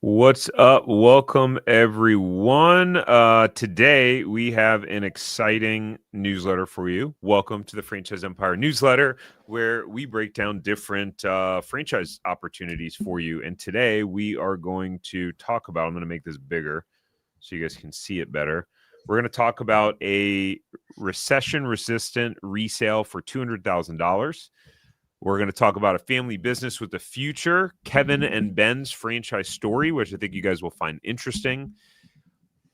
What's up? Welcome, everyone. Today, we have an exciting newsletter for you. Welcome to the Franchise Empire newsletter, where we break down different franchise opportunities for you. And today, we are going to talk about, I'm going to make this bigger so you guys can see it better. We're going to talk about a recession-resistant resale for $200,000. We're going to talk about a family business with the future, Kevin and Ben's franchise story, which I think you guys will find interesting.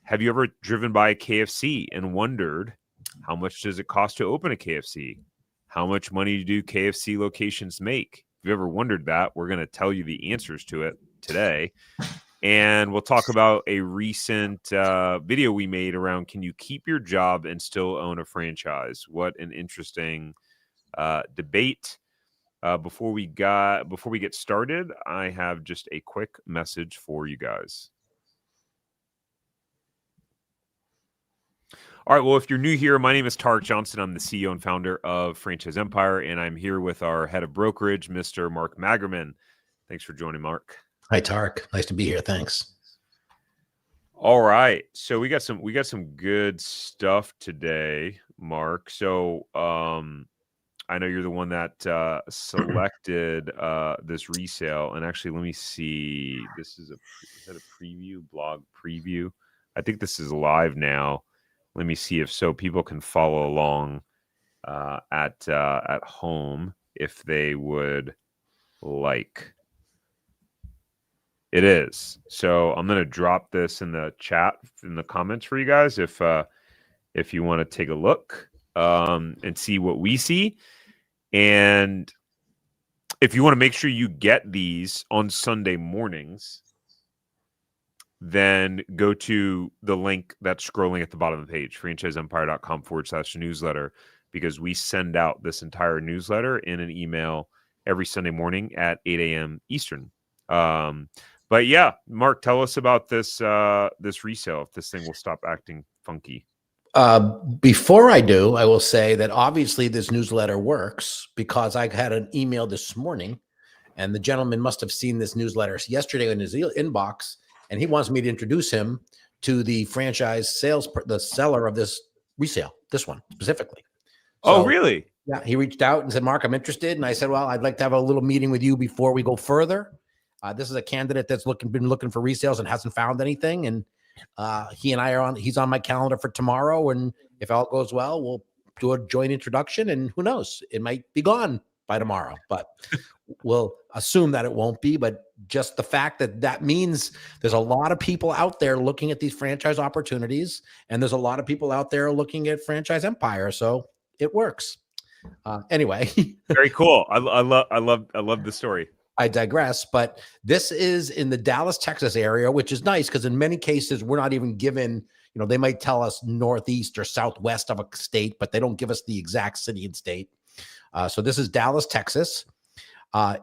Have you ever driven by a KFC and wondered how much does it cost to open a KFC? How much money do KFC locations make? If you've ever wondered that, we're going to tell you the answers to it today. And we'll talk about a recent video we made around, can you keep your job and still own a franchise? What an interesting debate. Before we get started, I have just a quick message for you guys. All right, well, if you're new here, my name is Tarek Johnson. I'm the CEO and founder of Franchise Empire, and I'm here with our head of brokerage, Mr. Mark Magerman. Thanks for joining, Mark. Hi, Tarek. Nice to be here. Thanks. All right, so we got some good stuff today, Mark. So I know you're the one that selected this resale, and actually, let me see. This is that a preview, blog preview? I think this is live now. Let me see if so people can follow along at home if they would like. It is. So I'm gonna drop this in the chat in the comments for you guys if you want to take a look and see what we see. And if you want to make sure you get these on Sunday mornings, then go to the link that's scrolling at the bottom of the page, franchiseempire.com/newsletter, because we send out this entire newsletter in an email every Sunday morning at 8 a.m. Eastern. But yeah, Mark, tell us about this resale, if this thing will stop acting funky. Before I do, I will say that obviously this newsletter works because I had an email this morning and the gentleman must have seen this newsletter yesterday in his inbox, and he wants me to introduce him to the franchise the seller of this resale, this one specifically. So, oh, really? Yeah, he reached out and said, Mark, I'm interested. And I said, well, I'd like to have a little meeting with you before we go further. This is a candidate that's been looking for resales and hasn't found anything. And he and I he's on my calendar for tomorrow. And if all goes well, we'll do a joint introduction, and who knows, it might be gone by tomorrow, but we'll assume that it won't be. But just the fact that means there's a lot of people out there looking at these franchise opportunities, and there's a lot of people out there looking at Franchise Empire. So it works. Anyway. Very cool. I love the story. I digress, but this is in the Dallas, Texas area, which is nice because in many cases, we're not even given, they might tell us northeast or southwest of a state, but they don't give us the exact city and state. So this is Dallas, Texas.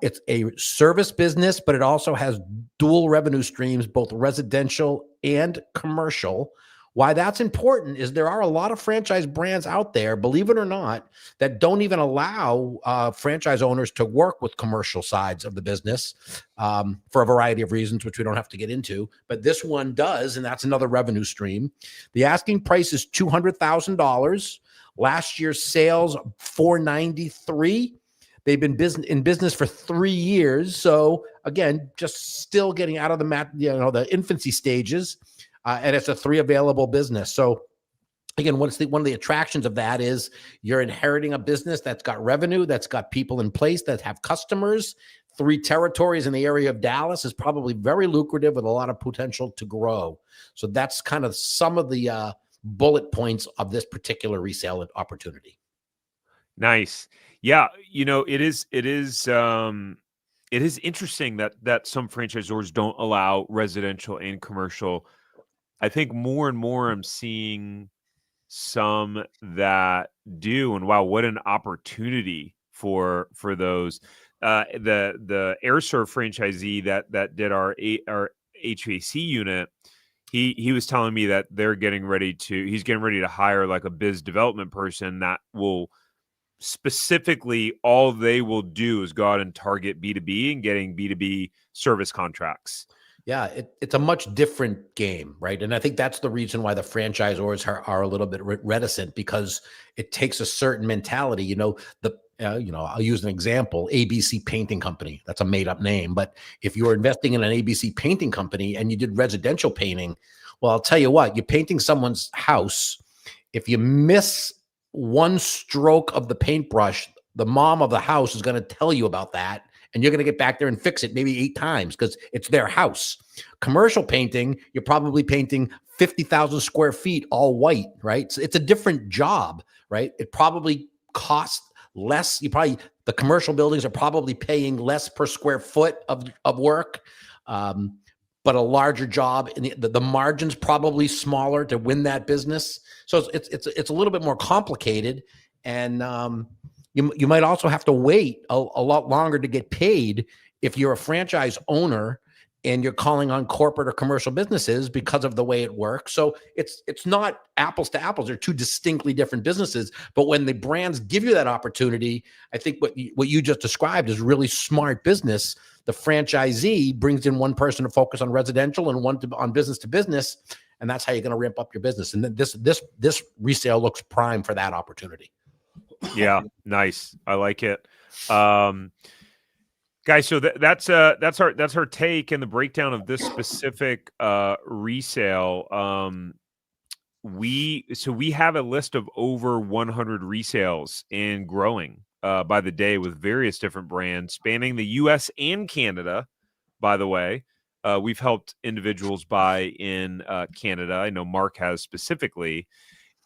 It's a service business, but it also has dual revenue streams, both residential and commercial. Why that's important is there are a lot of franchise brands out there, believe it or not, that don't even allow franchise owners to work with commercial sides of the business for a variety of reasons, which we don't have to get into. But this one does, and that's another revenue stream. The asking price is $200,000. Last year's sales, $493,000. They've been in business for 3 years. So again, just still getting out of the infancy stages. And it's a 3 available business. So again, one of the attractions of that is you're inheriting a business that's got revenue, that's got people in place that have customers. 3 territories in the area of Dallas is probably very lucrative with a lot of potential to grow. So that's kind of some of the bullet points of this particular resale opportunity. Nice. Yeah. It is interesting that some franchisors don't allow residential and commercial. I think more and more I'm seeing some that do, and wow, what an opportunity for those. The AirServe franchisee that did our HVAC unit, he was telling me that he's getting ready to hire like a biz development person that will specifically, all they will do is go out and target B2B and getting B2B service contracts. Yeah, it's a much different game, right? And I think that's the reason why the franchisors are a little bit reticent, because it takes a certain mentality. I'll use an example: ABC Painting Company. That's a made up name, but if you're investing in an ABC Painting Company and you did residential painting, well, I'll tell you what: you're painting someone's house. If you miss one stroke of the paintbrush, the mom of the house is going to tell you about that, and you're going to get back there and fix it maybe 8 times because it's their house. Commercial painting, you're probably painting 50,000 square feet all white, right? So it's a different job, right? It probably costs less. The commercial buildings are probably paying less per square foot of work, but a larger job, and the margin's probably smaller to win that business. So it's a little bit more complicated, and you might also have to wait a lot longer to get paid if you're a franchise owner and you're calling on corporate or commercial businesses because of the way it works. So it's not apples to apples. They're two distinctly different businesses. But when the brands give you that opportunity, I think what you just described is really smart business. The franchisee brings in one person to focus on residential and one on business to business, and that's how you're going to ramp up your business. And then this resale looks prime for that opportunity. Yeah, nice. I like it. Guys, so that's our take and the breakdown of this specific resale. We have a list of over 100 resales and growing by the day with various different brands spanning the US and Canada. By the way, we've helped individuals buy in Canada. I know Mark has specifically.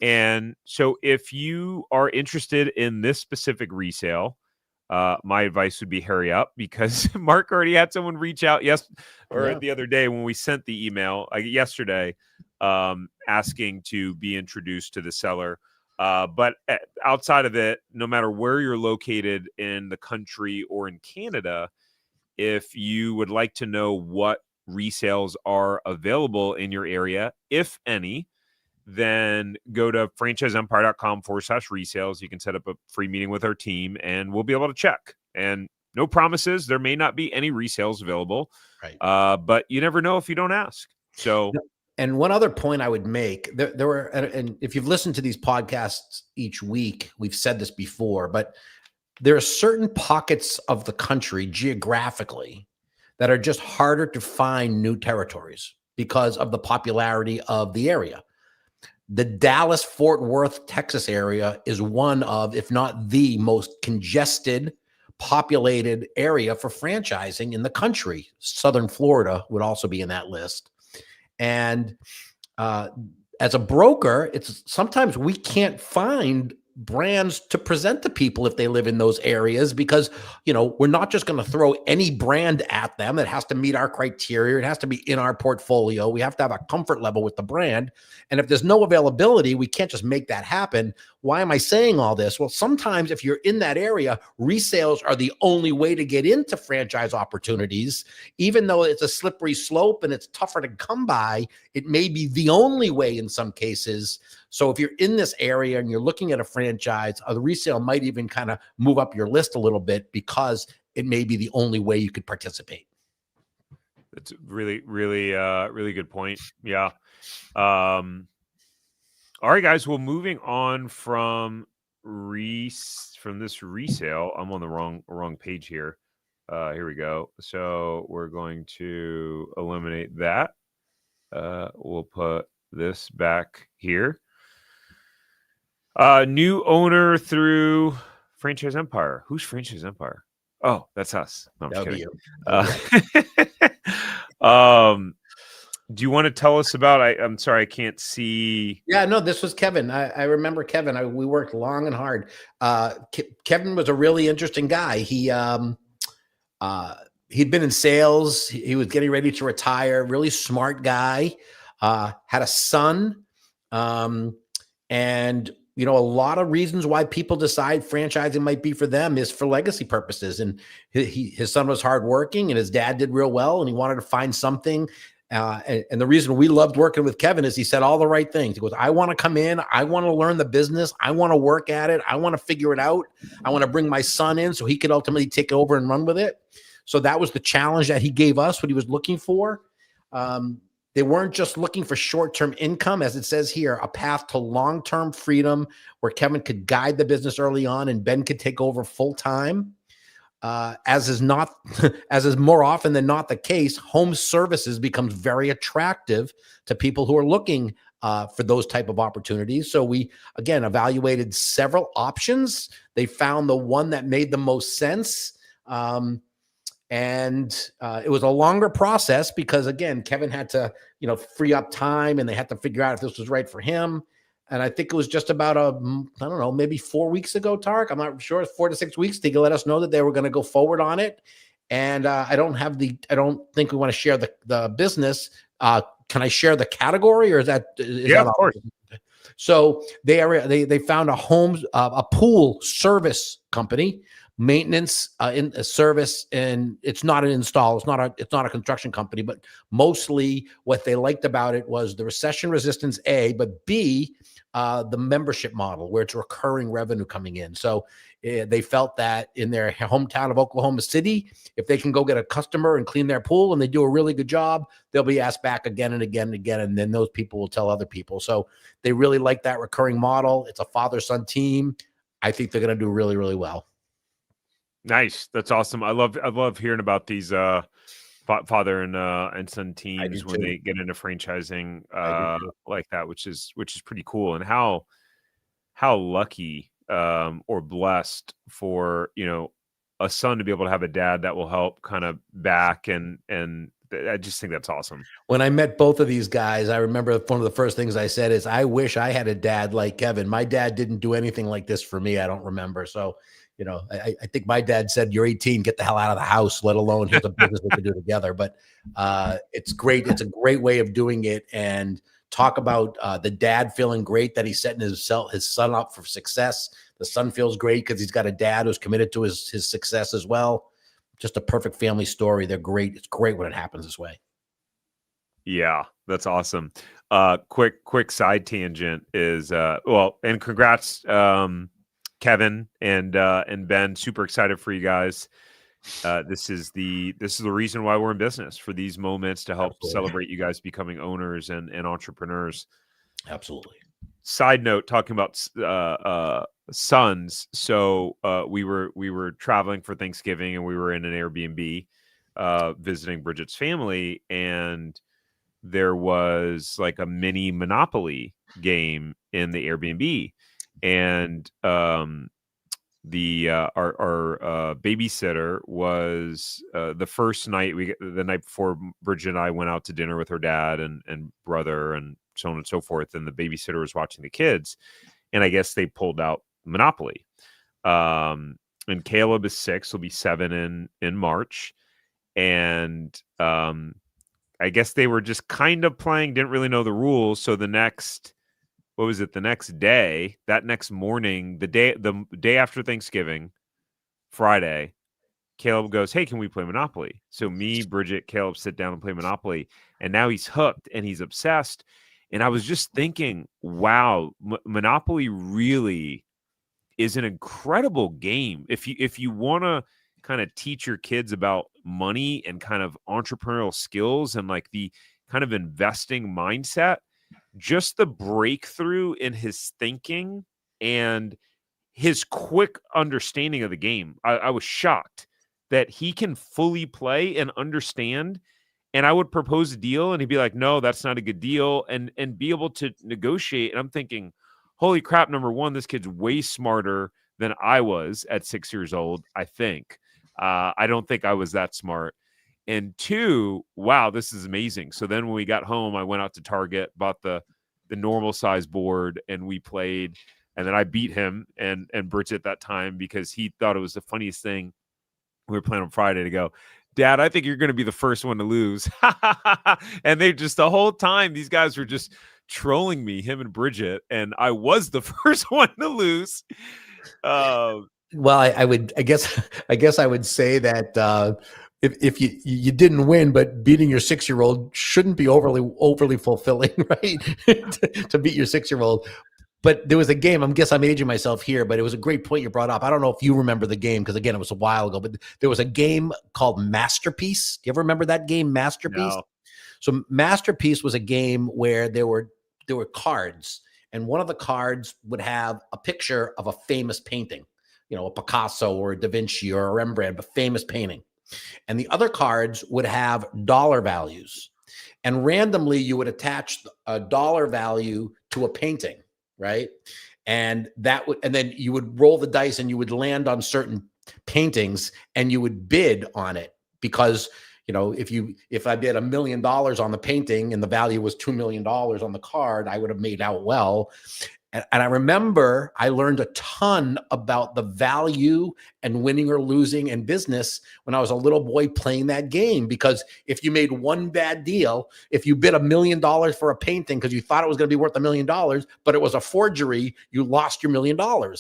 And so if you are interested in this specific resale, my advice would be hurry up, because Mark already had someone reach out the other day when we sent the email yesterday, asking to be introduced to the seller. But outside of it, no matter where you're located in the country or in Canada, if you would like to know what resales are available in your area, if any, then go to franchiseempire.com/resales. You can set up a free meeting with our team and we'll be able to check. And no promises. There may not be any resales available, right? But you never know if you don't ask. So, and one other point I would make, there were, and if you've listened to these podcasts each week, we've said this before, but there are certain pockets of the country geographically that are just harder to find new territories because of the popularity of the area. The Dallas-Fort Worth, Texas area is one of, if not the most congested, populated area for franchising in the country. Southern Florida would also be in that list. And as a broker, sometimes we can't find brands to present to people if they live in those areas, because we're not just going to throw any brand at them. It has to meet our criteria. It has to be in our portfolio. We have to have a comfort level with the brand. And if there's no availability, we can't just make that happen. Why am I saying all this? Well, sometimes if you're in that area, resales are the only way to get into franchise opportunities. Even though it's a slippery slope and it's tougher to come by, it may be the only way in some cases. So if you're in this area and you're looking at a franchise, the resale might even kind of move up your list a little bit, because it may be the only way you could participate. That's a really, really, really good point. Yeah. All right, guys. Well, moving on from this resale, I'm on the wrong page here. Here we go. So we're going to eliminate that. We'll put this back here. New owner through Franchise Empire. Who's Franchise Empire? Oh, that's us. No, I'm kidding. Do you want to tell us about? I'm sorry, I can't see. Yeah, no, this was Kevin. I remember Kevin. We worked long and hard. Kevin was a really interesting guy. He'd been in sales. He was getting ready to retire. Really smart guy. Had a son, and a lot of reasons why people decide franchising might be for them is for legacy purposes. And his son was hardworking, and his dad did real well, and he wanted to find something. And the reason we loved working with Kevin is he said all the right things. He goes, I want to come in. I want to learn the business. I want to work at it. I want to figure it out. I want to bring my son in so he could ultimately take over and run with it. So that was the challenge that he gave us, what he was looking for. They weren't just looking for short-term income, as it says here, a path to long-term freedom where Kevin could guide the business early on and Ben could take over full-time. As is not, as is more often than not the case, home services becomes very attractive to people who are looking for those type of opportunities. So we, again, evaluated several options. They found the one that made the most sense. And it was a longer process because, again, Kevin had to, free up time and they had to figure out if this was right for him. And I think it was just about I don't know, maybe 4 weeks ago, Tarek. I'm not sure. 4 to 6 weeks to let us know that they were going to go forward on it. And I don't think we want to share the business. Can I share the category, or is that? Of course. So they found a pool service company, maintenance in a service, and it's not an install. It's not a construction company, but mostly what they liked about it was the recession resistance, A, but B, the membership model where it's recurring revenue coming in. So they felt that in their hometown of Oklahoma City, if they can go get a customer and clean their pool and they do a really good job, they'll be asked back again and again and again. And then those people will tell other people. So they really like that recurring model. It's a father-son team. I think they're going to do really, really well. Nice. That's awesome. I love hearing about these father and son teams when they get into franchising like that, which is pretty cool. And how lucky or blessed for a son to be able to have a dad that will help kind of back, and I just think that's awesome. When I met both of these guys, I remember one of the first things I said is, I wish I had a dad like Kevin. My dad didn't do anything like this for me. I don't remember. So, I think my dad said, "You're 18, get the hell out of the house, let alone here's a business we can do together." But it's great. It's a great way of doing it. And talk about the dad feeling great that he's setting his son up for success. The son feels great because he's got a dad who's committed to his success as well. Just a perfect family story. They're great. It's great when it happens this way. Yeah, that's awesome. Quick side tangent is and congrats, Kevin and Ben. Super excited for you guys. This is the reason why we're in business, for these moments to help celebrate you guys becoming owners and entrepreneurs. Absolutely. Side note, talking about sons. So we were traveling for Thanksgiving, and we were in an Airbnb visiting Bridget's family, and there was like a mini Monopoly game in the Airbnb, and our babysitter was the first night the night before Bridget and I went out to dinner with her dad and brother and so on and so forth, and the babysitter was watching the kids, and I guess they pulled out Monopoly. And Caleb is 6, he'll be 7 in March, and I guess they were just kind of playing, didn't really know the rules. So the next day, that next morning, the day after Thanksgiving, Friday, Caleb goes, "Hey, can we play Monopoly?" So me, Bridget, Caleb sit down and play Monopoly, and now he's hooked and he's obsessed. And I was just thinking, wow, Monopoly really is an incredible game. If you want to kind of teach your kids about money and kind of entrepreneurial skills and like the kind of investing mindset, just the breakthrough in his thinking and his quick understanding of the game. I was shocked that he can fully play and understand. And I would propose a deal and he'd be like, "No, that's not a good deal," and be able to negotiate. And I'm thinking, holy crap, number one, this kid's way smarter than I was at 6 years old, I think. I don't think I was that smart. And 2, wow, this is amazing. So then when we got home, I went out to Target, bought the normal size board, and we played. And then I beat him and Bridget that time because he thought it was the funniest thing. We were playing on Friday to go, "Dad, I think you're going to be the first one to lose." And they just, the whole time, these guys were just trolling me, him and Bridget, and I was the first one to lose. Well, I guess I would say that if you didn't win, but beating your 6-year-old shouldn't be overly fulfilling, right? to beat your 6-year-old. But there was a game, I'm aging myself here, but it was a great point you brought up. I don't know if you remember the game, because again, it was a while ago, but there was a game called Masterpiece. Do you ever remember that game, Masterpiece? No. So Masterpiece was a game where there were cards, and one of the cards would have a picture of a famous painting, a Picasso or a Da Vinci or a Rembrandt, but famous painting. And the other cards would have dollar values. And randomly you would attach a dollar value to a painting, right? And then you would roll the dice and you would land on certain paintings and you would bid on it, because if I bid $1 million on the painting and the value was $2 million on the card, I would have made out well. And I remember I learned a ton about the value and winning or losing in business when I was a little boy playing that game. Because if you made one bad deal, if you bid $1 million for a painting because you thought it was going to be worth $1 million, but it was a forgery, you lost your $1 million.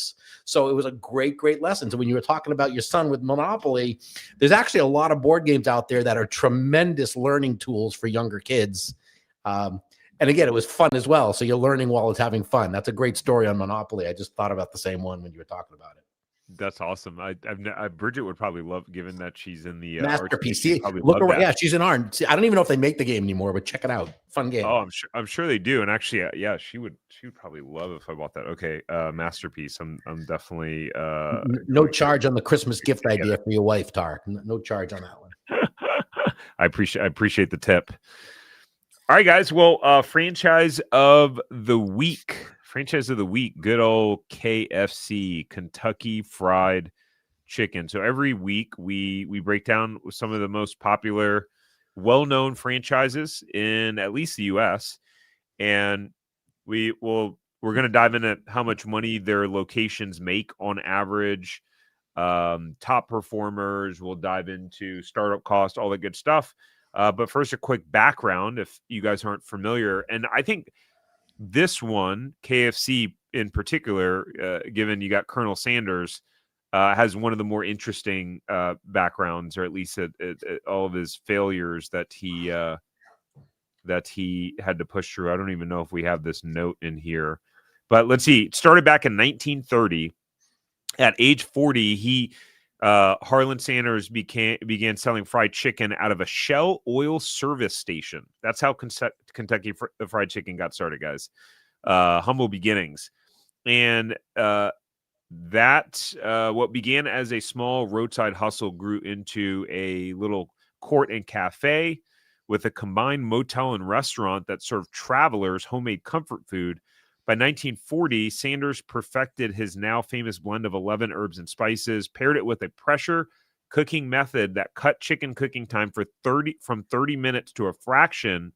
So it was a great, great lesson. So when you were talking about your son with Monopoly, there's actually a lot of board games out there that are tremendous learning tools for younger kids. And again, it was fun as well. So you're learning while it's having fun. That's a great story on Monopoly. I just thought about the same one when you were talking about it. That's awesome. Bridget would probably love, given that she's in the Masterpiece. See, look around. Yeah, she's in Arn. See, I don't even know if they make the game anymore, but check it out. Fun game. Oh, I'm sure they do. And actually, yeah, she would probably love if I bought that. Okay, Masterpiece. I'm definitely no charge on the Christmas gift idea for your wife, Tar. No charge on that one. I appreciate the tip. All right, guys. Well, franchise of the week. Good old KFC, Kentucky Fried Chicken. So every week we break down some of the most popular, well-known franchises in at least the U.S. And we're going to dive into how much money their locations make on average, top performers. We'll dive into startup costs, all that good stuff. But first, a quick background if you guys aren't familiar. And I think this one, KFC in particular, given you got Colonel Sanders, has one of the more interesting backgrounds, or at least at all of his failures that he had to push through. I don't even know if we have this note in here. But let's see. It started back in 1930. At age 40, Harlan Sanders began selling fried chicken out of a Shell oil service station. That's how Kentucky Fried Chicken got started, guys. Humble beginnings. And what began as a small roadside hustle grew into a little court and cafe with a combined motel and restaurant that served travelers homemade comfort food. By 1940, Sanders perfected his now famous blend of 11 herbs and spices, paired it with a pressure cooking method that cut chicken cooking time from 30 minutes to a fraction,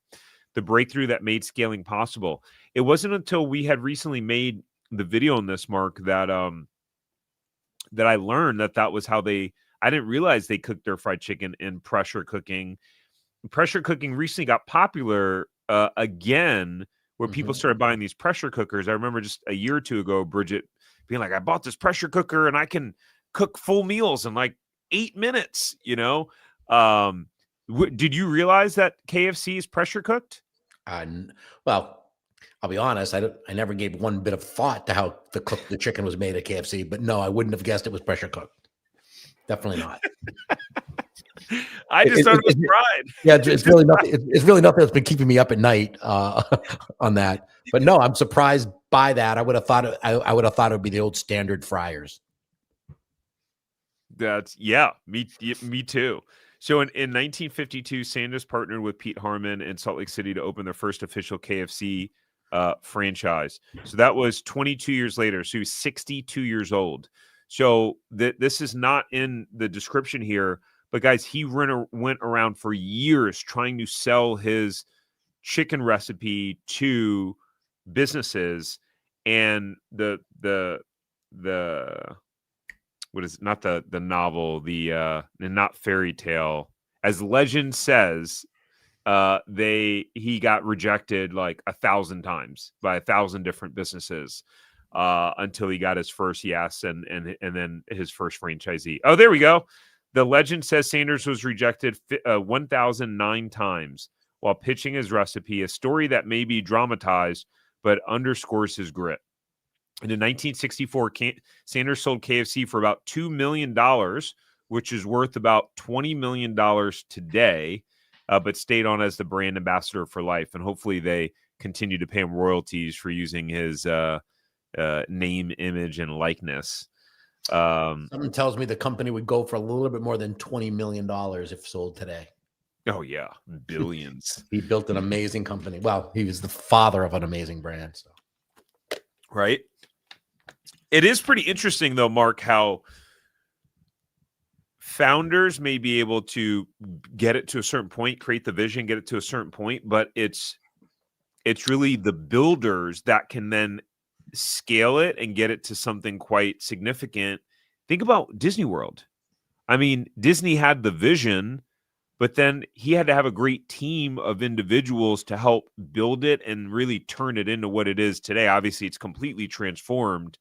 the breakthrough that made scaling possible. It wasn't until we had recently made the video on this, Mark, that I learned that was how I didn't realize they cooked their fried chicken in pressure cooking. Pressure cooking recently got popular again, where people started buying these pressure cookers. I remember just a year or two ago, Bridget being like, I bought this pressure cooker and I can cook full meals in like 8 minutes, Did you realize that KFC is pressure cooked? Well, I'll be honest. I never gave one bit of thought to how the chicken was made at KFC, but no, I wouldn't have guessed it was pressure cooked. Definitely not. I just thought it was pride. Yeah, it's really nothing. It's really nothing that's been keeping me up at night on that. But no, I'm surprised by that. I would have thought it would be the old standard fryers. Me too. So in 1952, Sanders partnered with Pete Harmon in Salt Lake City to open their first official KFC franchise. So that was 22 years later. So he was 62 years old. So this is not in the description here. But guys, he went around for years trying to sell his chicken recipe to businesses, and the what is it? Not the novel, the not fairy tale, as legend says, he got rejected like 1,000 times by 1,000 different businesses until he got his first yes, and then his first franchisee. Oh, there we go. The legend says Sanders was rejected 1,009 times while pitching his recipe, a story that may be dramatized but underscores his grit. And in 1964, Sanders sold KFC for about $2 million, which is worth about $20 million today. but stayed on as the brand ambassador for life. And hopefully they continue to pay him royalties for using his name, image, and likeness. Something tells me the company would go for a little bit more than $20 million if sold today. Oh, yeah. Billions. He built an amazing company. Well, he was the father of an amazing brand. So. Right. It is pretty interesting, though, Mark, how founders may be able to get it to a certain point, create the vision, get it to a certain point, but it's really the builders that can then scale it and get it to something quite significant. Think about Disney World. I mean, Disney had the vision, but then he had to have a great team of individuals to help build it and really turn it into what it is today. Obviously, it's completely transformed,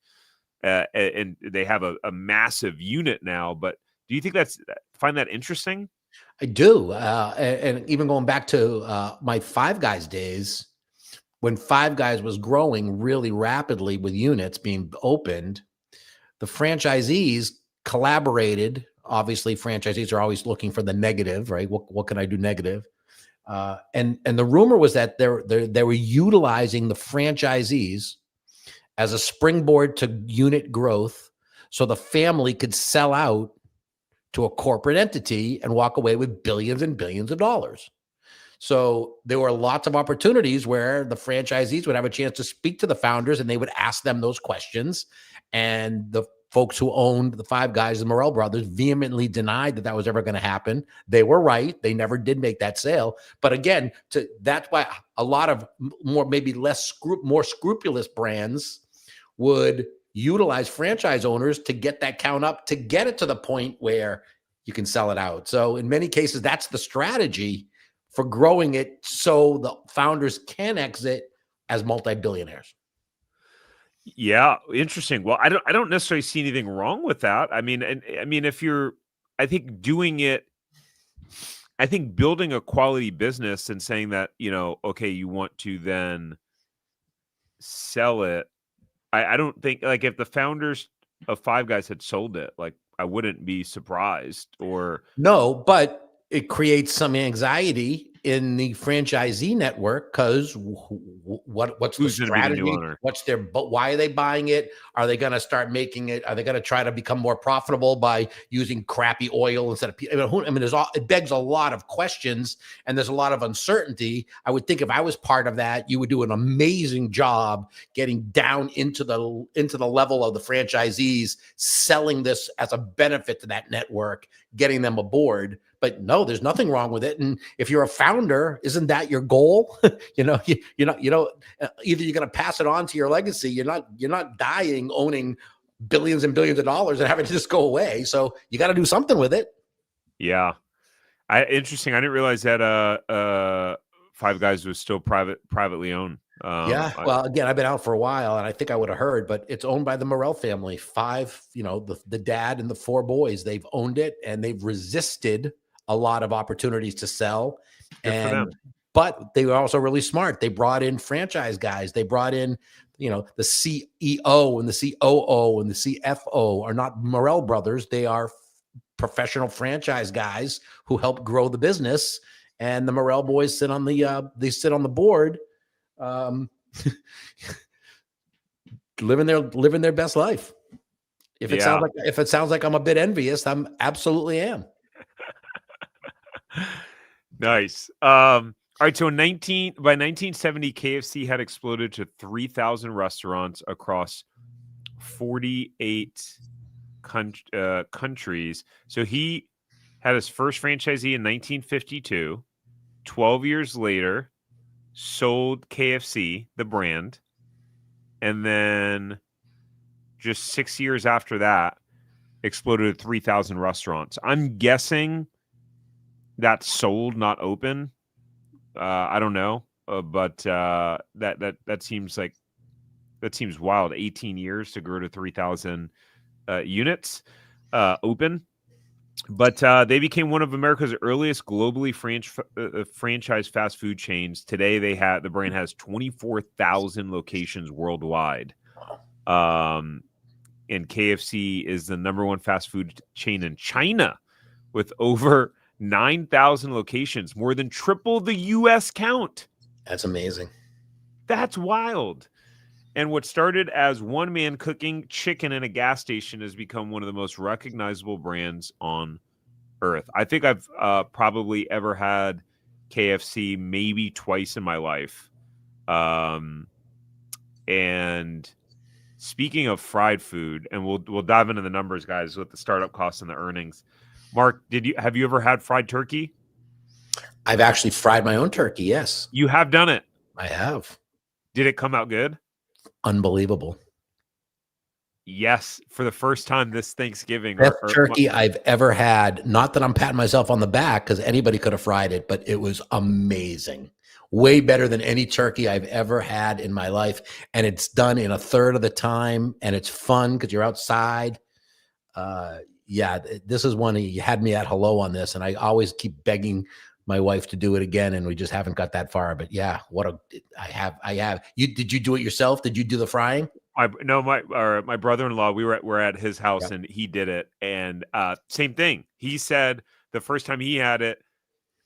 and they have a massive unit now. But do you think find that interesting? I do. And even going back to my Five Guys days, when Five Guys was growing really rapidly with units being opened, the franchisees collaborated. Obviously, franchisees are always looking for the negative, right? What can I do negative? And the rumor was that they were utilizing the franchisees as a springboard to unit growth, so the family could sell out to a corporate entity and walk away with billions and billions of dollars. So there were lots of opportunities where the franchisees would have a chance to speak to the founders and they would ask them those questions. And the folks who owned the Five Guys, the Morel brothers, vehemently denied that was ever going to happen. They were right. They never did make that sale. But again, that's why a lot of more scrupulous brands would utilize franchise owners to get that count up, to get it to the point where you can sell it out. So in many cases, that's the strategy for growing it, so the founders can exit as multi-billionaires. Yeah, interesting. Well, I don't necessarily see anything wrong with that. I mean, if you're, I think building a quality business and saying that, okay, you want to then sell it. I don't think, like, if the founders of Five Guys had sold it, like, I wouldn't be surprised. Or no, but it creates some anxiety in the franchisee network because what's the strategy? Why are they buying it? Are they going to start making it? Are they going to try to become more profitable by using crappy oil instead of? It begs a lot of questions and there's a lot of uncertainty. I would think if I was part of that, you would do an amazing job getting down into the level of the franchisees, selling this as a benefit to that network, getting them aboard. But no, there's nothing wrong with it. And if you're a founder, isn't that your goal? Either you're going to pass it on to your legacy. You're not dying owning billions and billions of dollars and having to just go away. So you got to do something with it. Yeah. Interesting. I didn't realize that Five Guys was still privately owned. Well, again, I've been out for a while and I think I would have heard, but it's owned by the Morel family. The dad and the four boys, they've owned it and they've resisted a lot of opportunities to sell. But they were also really smart. They brought in franchise guys. They brought in, the CEO and the COO and the CFO are not Morel brothers. They are professional franchise guys who help grow the business. And the Morel boys sit on the board, living their best life. If it sounds like I'm a bit envious, I'm absolutely am. Nice. All right. So by 1970, KFC had exploded to 3,000 restaurants across 48 countries. So he had his first franchisee in 1952. 12 years later, sold KFC, the brand. And then just 6 years after that, exploded to 3,000 restaurants. I'm guessing that's sold, not open. I don't know, but that seems wild. 18 years to grow to 3,000 units open. But they became one of America's earliest globally franchised fast food chains. Today, the brand has 24,000 locations worldwide. And KFC is the number one fast food chain in China with over 9,000 locations, more than triple the U.S. count. That's amazing. That's wild. And what started as one man cooking chicken in a gas station has become one of the most recognizable brands on earth. I think I've probably ever had KFC maybe twice in my life. And speaking of fried food, and we'll dive into the numbers, guys, with the startup costs and the earnings. Mark, have you ever had fried turkey? I've actually fried my own turkey. Yes, You have done it. I have. Did it come out good? Unbelievable. Yes, for the first time this Thanksgiving. Best turkey I've ever had. Not that I'm patting myself on the back because anybody could have fried it, but it was amazing. Way better than any turkey I've ever had in my life. And it's done in a third of the time. And it's fun because you're outside. Yeah, this is one you had me at hello on this. And I always keep begging my wife to do it again. And we just haven't got that far. But yeah, I have. Did you do it yourself? Did you do the frying? My brother-in-law, we're at his house and he did it. And same thing. He said the first time he had it,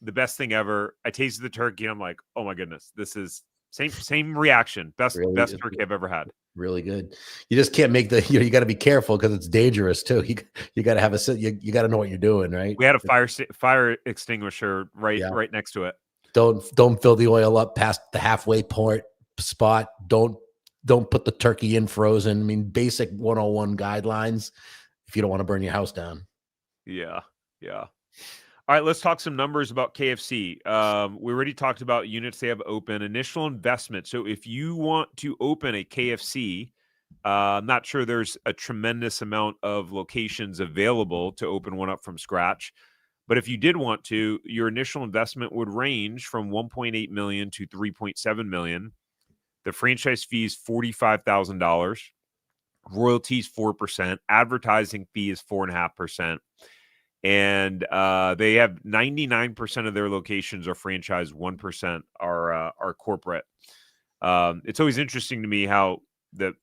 the best thing ever. I tasted the turkey and I'm like, oh my goodness, this is same reaction. Best turkey I've ever had. Really good. You just can't make you got to be careful because it's dangerous too. You got to have you got to know what you're doing, right? We had a fire extinguisher right next to it. Don't fill the oil up past the halfway point spot. Don't put the turkey in frozen. I mean, basic 101 guidelines if you don't want to burn your house down. Yeah. All right, let's talk some numbers about KFC. We already talked about units they have open, initial investment. So if you want to open a KFC, I'm not sure there's a tremendous amount of locations available to open one up from scratch. But if you did want to, your initial investment would range from $1.8 million to $3.7 million. The franchise fee is $45,000. Royalties 4%. Advertising fee is 4.5%. And they have 99% of their locations are franchise, 1% are corporate. It's always interesting to me how the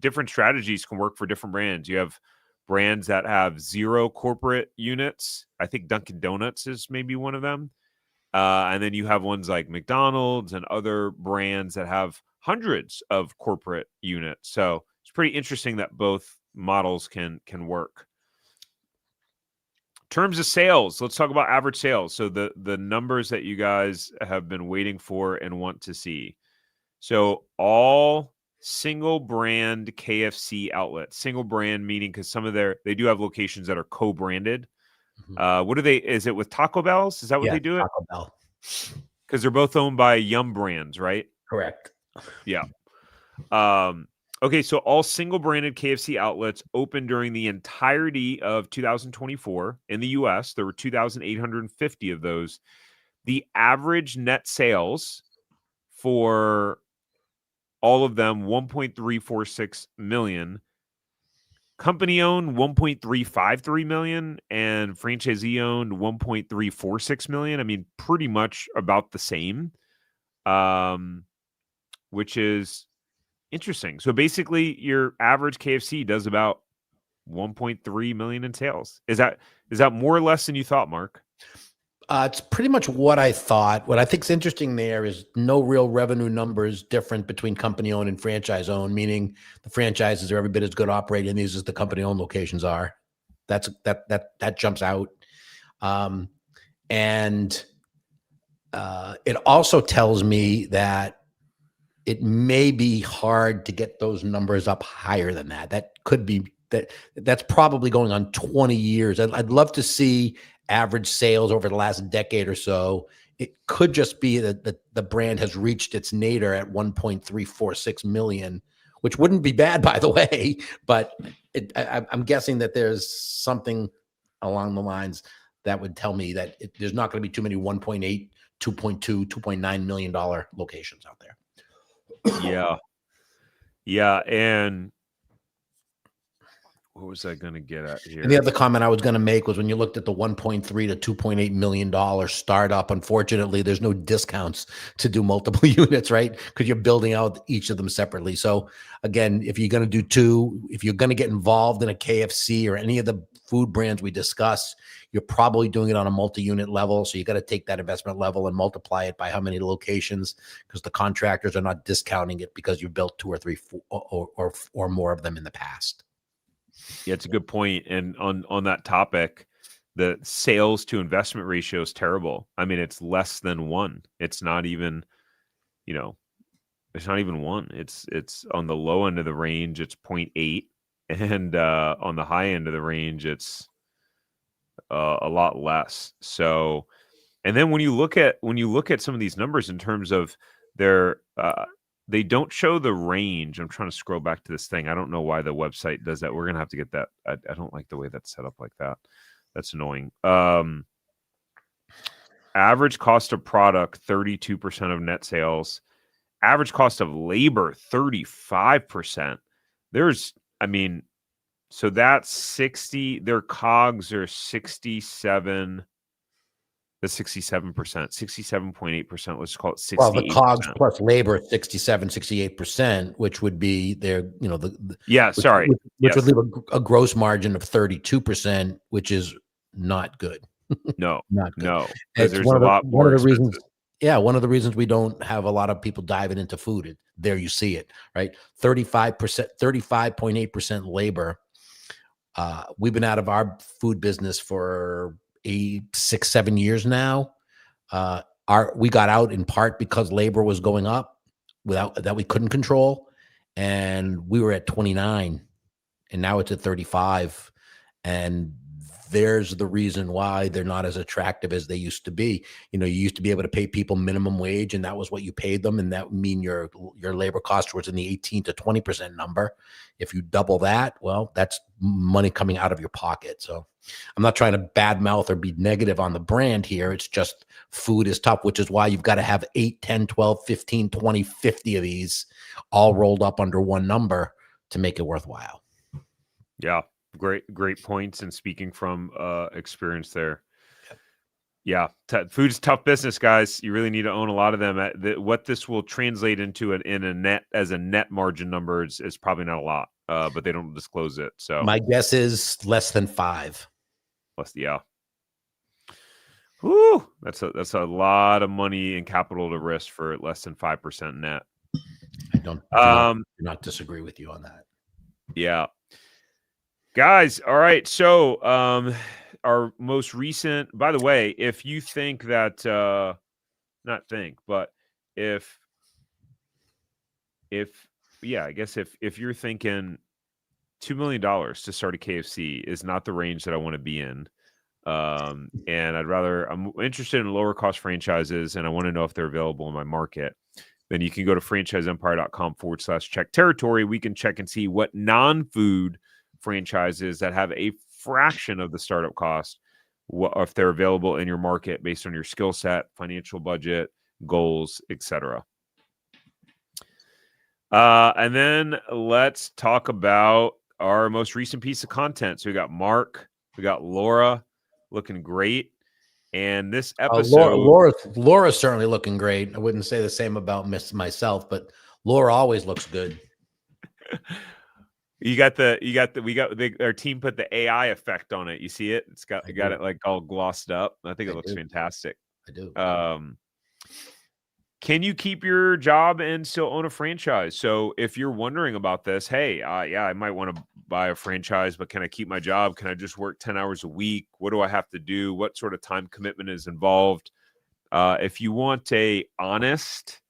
different strategies can work for different brands. You have brands that have 0 corporate units. I think Dunkin' Donuts is maybe one of them. And then you have ones like McDonald's and other brands that have hundreds of corporate units. So it's pretty interesting that both models can work. Terms of sales, let's talk about average sales. So the numbers that you guys have been waiting for and want to see. So all single brand KFC outlets, single brand meaning because some of they do have locations that are co-branded. Mm-hmm. What are they? Is it with Taco Bell's? Is that what they do? Taco Bell. Because they're both owned by Yum Brands, right? Correct. Yeah. Okay, so all single-branded KFC outlets opened during the entirety of 2024 in the U.S. There were 2,850 of those. The average net sales for all of them, 1.346 million. Company-owned, 1.353 million, and franchisee-owned, 1.346 million. I mean, pretty much about the same, which is interesting. So basically, your average KFC does about 1.3 million in sales. Is that more or less than you thought, Mark? It's pretty much what I thought. What I think is interesting there is no real revenue numbers different between company owned and franchise owned, meaning the franchises are every bit as good operating these as the company owned locations are. That jumps out. And it also tells me that it may be hard to get those numbers up higher than that. That could be that's probably going on 20 years. I'd love to see average sales over the last decade or so. It could just be that the brand has reached its nadir at 1.346 million, which wouldn't be bad, by the way. But I'm guessing that there's something along the lines that would tell me that there's not going to be too many 1.8, 2.2, $2.9 million locations out there. Yeah. And what was I going to get at And the here? other comment I was going to make was when you looked at the 1.3 to $2.8 million startup, unfortunately, there's no discounts to do multiple units, right? Because you're building out each of them separately. So again, if you're going to do two, if you're going to get involved in a KFC or any of the food brands we discuss, you're probably doing it on a multi-unit level. So you got to take that investment level and multiply it by how many locations, because the contractors are not discounting it because you built two or three or more of them in the past. Yeah, it's a good point. And on that topic, the sales to investment ratio is terrible. I mean, it's less than 1. It's not even, it's not even 1. It's on the low end of the range, it's 0.8, and on the high end of the range, it's a lot less. So, and then when you look at some of these numbers in terms of their they don't show the range. I'm trying to scroll back to this thing. I don't know why the website does that. We're going to have to get that. I don't like the way that's set up like that. That's annoying. Average cost of product, 32% of net sales. Average cost of labor, 35%. So that's 60. Their COGS are 67. The 67%, 67.8%, let's call it 68%. Well, the COGS plus labor, 67, 68%, which would be their, which would leave a gross margin of 32%, which is not good. No, Not good. no, because there's one a lot more of the expenses. reasons. Yeah, one of the reasons we don't have a lot of people diving into food. There you see it, right? 35%, 35.8% labor. We've been out of our food business for 6, 7 years now. We got out in part because labor was going up that we couldn't control, and we were at 29, and now it's at 35, and there's the reason why they're not as attractive as they used to be. You used to be able to pay people minimum wage, and that was what you paid them, and that would mean your labor cost was in the 18 to 20% number. If you double that, well, that's money coming out of your pocket. So I'm not trying to badmouth or be negative on the brand here. It's just food is tough, which is why you've got to have 8, 10, 12, 15, 20, 50 of these all rolled up under one number to make it worthwhile. Yeah. Great points, and speaking from experience there. Yeah, food's tough business, guys. You really need to own a lot of them. What this will translate into in a net margin number is probably not a lot, but they don't disclose it. So my guess is less than 5. Yeah. Whoo, that's a lot of money and capital to risk for less than 5% net. I do not disagree with you on that. Yeah. Guys, all right. So our most recent, by the way, if you think that not think, but if I guess if you're thinking $2 million to start a KFC is not the range that I want to be in. And I'm interested in lower cost franchises, and I want to know if they're available in my market. Then you can go to franchiseempire.com/check territory. We can check and see what non-food franchises that have a fraction of the startup cost, if they're available in your market based on your skill set, financial budget, goals, etc. And then let's talk about our most recent piece of content. So we got Mark, we got Laura, looking great. And this episode, Laura's certainly looking great. I wouldn't say the same about myself, but Laura always looks good. Our team put the AI effect on it. You see it? It's got it like all glossed up. I think it looks fantastic. I do. Can you keep your job and still own a franchise? So if you're wondering about this, hey, I might want to buy a franchise, but can I keep my job? Can I just work 10 hours a week? What do I have to do? What sort of time commitment is involved? If you want a honest,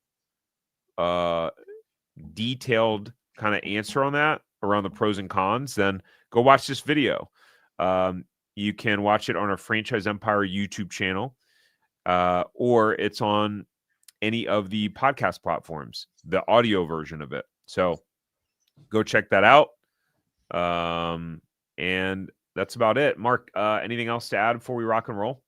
detailed kind of answer on that, around the pros and cons, then go watch this video. You can watch it on our Franchise Empire YouTube channel, or it's on any of the podcast platforms, the audio version of it. So go check that out. And that's about it. Mark, anything else to add before we rock and roll?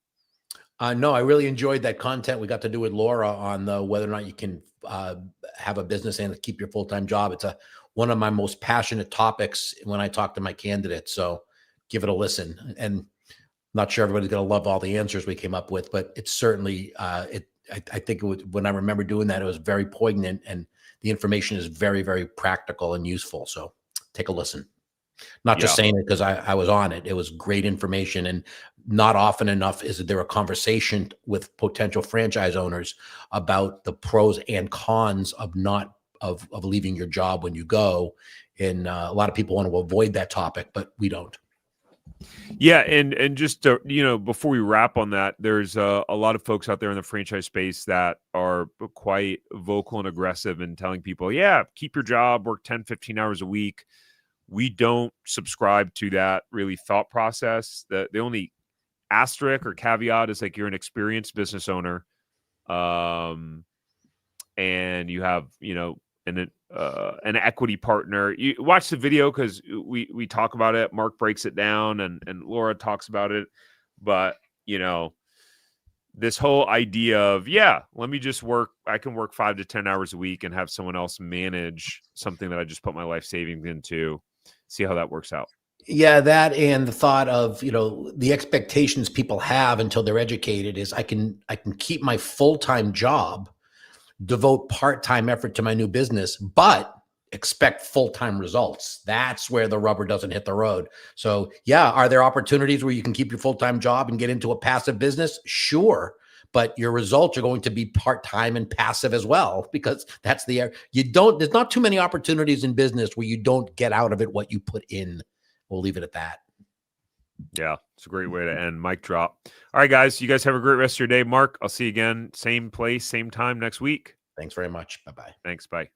No, I really enjoyed that content we got to do with Laura on whether or not you can have a business and keep your full-time job. It's a one of my most passionate topics when I talk to my candidates. So give it a listen. And not sure everybody's going to love all the answers we came up with, but it's certainly, I think it was, when I remember doing that, it was very poignant, and the information is very, very practical and useful. So take a listen. Not just saying it because I was on it. It was great information, and not often enough is there a conversation with potential franchise owners about the pros and cons of not of leaving your job when you go. And a lot of people want to avoid that topic, but we don't. Yeah, and just to, before we wrap on that, there's a lot of folks out there in the franchise space that are quite vocal and aggressive and telling people, yeah, keep your job, work 10, 15 hours a week. We don't subscribe to that really thought process. The only asterisk or caveat is like you're an experienced business owner, and you have an equity partner. You watch the video because we talk about it. Mark breaks it down, and Laura talks about it. But this whole idea of let me just work. I can work 5 to 10 hours a week and have someone else manage something that I just put my life savings into. See how that works out. Yeah, that, and the thought of, the expectations people have until they're educated is I can keep my full-time job, devote part-time effort to my new business, but expect full-time results. That's where the rubber doesn't hit the road. So yeah, are there opportunities where you can keep your full-time job and get into a passive business? Sure. But your results are going to be part-time and passive as well, because that's there's not too many opportunities in business where you don't get out of it what you put in. We'll leave it at that. Yeah, it's a great way to end. Mic drop. All right, guys, you guys have a great rest of your day. Mark, I'll see you again, same place, same time next week. Thanks very much. Bye-bye. Thanks. Bye.